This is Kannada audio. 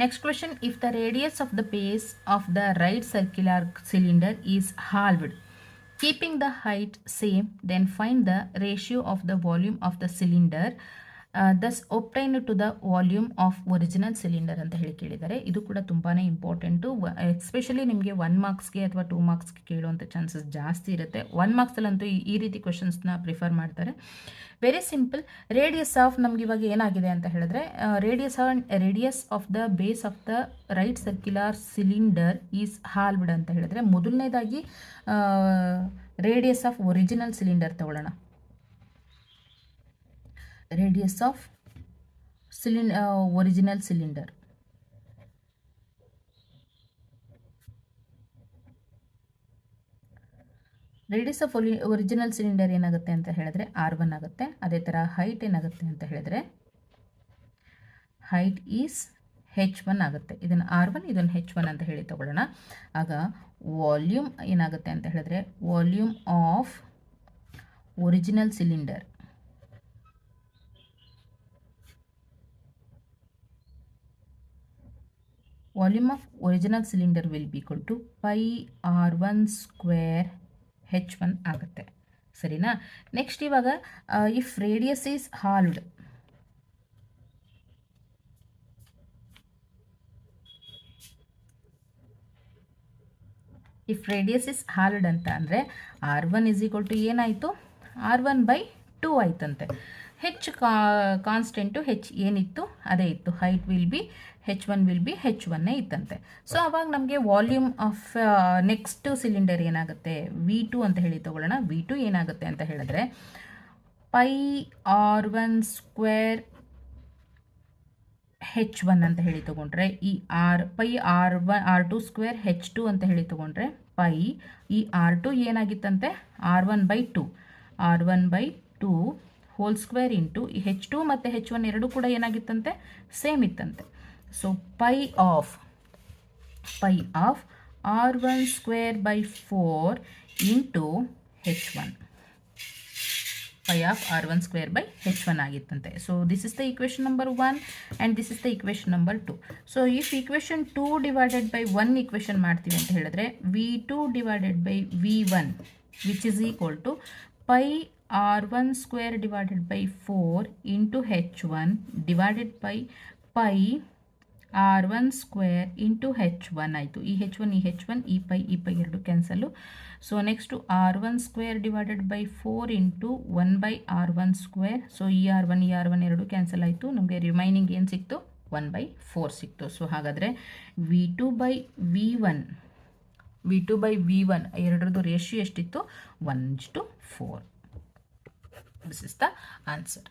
Next question, if the radius of the base of the right circular cylinder is halved, keeping the height same, then find the ratio of the volume of the cylinder thus obtained to the volume of original cylinder ಅಂತ ಹೇಳಿ ಕೇಳಿದ್ದಾರೆ. ಇದು ಕೂಡ ತುಂಬಾ ಇಂಪಾರ್ಟೆಂಟು. ಎಸ್ಪೆಷಲಿ ನಿಮಗೆ 1 ಮಾರ್ಕ್ಸ್ಗೆ ಅಥವಾ 2 ಮಾರ್ಕ್ಸ್ಗೆ ಕೇಳುವಂಥ ಚಾನ್ಸಸ್ ಜಾಸ್ತಿ ಇರುತ್ತೆ. 1 ಮಾರ್ಕ್ಸಲ್ಲಂತೂ ಈ ರೀತಿ ಕ್ವಶನ್ಸ್ನ ಪ್ರಿಫರ್ ಮಾಡ್ತಾರೆ. Very simple. ರೇಡಿಯಸ್ ಆಫ್ ನಮ್ಗೆ ಇವಾಗ ಏನಾಗಿದೆ ಅಂತ ಹೇಳಿದ್ರೆ, radius of the base of the right circular cylinder is halved ಅಂತ ಹೇಳಿದ್ರೆ, ಮೊದಲನೇದಾಗಿ ರೇಡಿಯಸ್ ಆಫ್ ಒರಿಜಿನಲ್ ಸಿಲಿಂಡರ್ ತಗೊಳ್ಳೋಣ. Radius of original cylinder. Radius of original cylinder ಏನಾಗುತ್ತೆ ಅಂತ ಹೇಳಿದ್ರೆ R1 ಆಗುತ್ತೆ. ಅದೇ ಥರ ಹೈಟ್ ಏನಾಗುತ್ತೆ ಅಂತ ಹೇಳಿದ್ರೆ ಹೈಟ್ ಈಸ್ H1 ಆಗುತ್ತೆ. ಇದನ್ನು R1, ಇದನ್ನು H1 ಅಂತ ಹೇಳಿ ತಗೊಳ್ಳೋಣ. ಆಗ ವಾಲ್ಯೂಮ್ ಏನಾಗುತ್ತೆ ಅಂತ ಹೇಳಿದ್ರೆ volume of original cylinder will be equal to pi R1 square H1 ಆಗುತ್ತೆ. ಸರಿನಾ? ನೆಕ್ಸ್ಟ್ ಇವಾಗ ಇಫ್ ರೇಡಿಯಸ್ ಈಸ್ ಹಾಲ್ವ್ಡ್, ಅಂತ ಅಂದರೆ R1 is equal to ಏನಾಯಿತು, R1/2 ಆಯ್ತಂತೆ. ಹೆಚ್ ಕಾನ್ಸ್ಟೆಂಟು ಹೆಚ್ ಏನಿತ್ತು ಅದೇ ಇತ್ತು. Height will be H1 will be H1 ಇತ್ತಂತೆ. ಸೊ ಅವಾಗ ನಮಗೆ ವಾಲ್ಯೂಮ್ ಆಫ್ ನೆಕ್ಸ್ಟ್ ಸಿಲಿಂಡರ್ ಏನಾಗುತ್ತೆ V2 ಅಂತ ಹೇಳಿ ತಗೊಳ್ಳೋಣ. V2 ಏನಾಗುತ್ತೆ ಅಂತ ಹೇಳಿದ್ರೆ pi R1 square H1 ಅಂತ ಹೇಳಿ ತಗೊಂಡ್ರೆ, ಈ pi R2 square H2 ಅಂತ ಹೇಳಿ ತಗೊಂಡ್ರೆ pi ಈ R2 ಏನಾಗಿತ್ತಂತೆ R1/2 whole square into ಈ H2 ಮತ್ತು H1 ಎರಡೂ ಕೂಡ ಏನಾಗಿತ್ತಂತೆ ಸೇಮ್ ಇತ್ತಂತೆ. So pi of R1 square by 4 into H1, pi of R1 square by H1 ಆಗಿತ್ತಂತೆ. So this is the equation number 1 and this is the equation number 2. So if equation 2 divided by 1 equation ಮಾಡ್ತೀವಿ ಅಂತ ಹೇಳಿದ್ರೆ V2 divided by V1 which is equal to pi R1 square divided by 4 into H1 divided by pi R1 square into H1 ಆಯಿತು. ಈ H1 ಈ pi ಎರಡು cancel. So next R1 square divided by 4 into 1/R1 square. So ಈ R1 ಎರಡು ಕ್ಯಾನ್ಸಲ್ ಆಯಿತು. ನಮಗೆ ರಿಮೈನಿಂಗ್ ಏನು ಸಿಕ್ತು, 1/4 ಸಿಕ್ತು. ಸೊ ಹಾಗಾದರೆ V2/V1 ಎರಡರದ್ದು ರೇಷಿಯೋ ಎಷ್ಟಿತ್ತು, 1:4. This is the answer.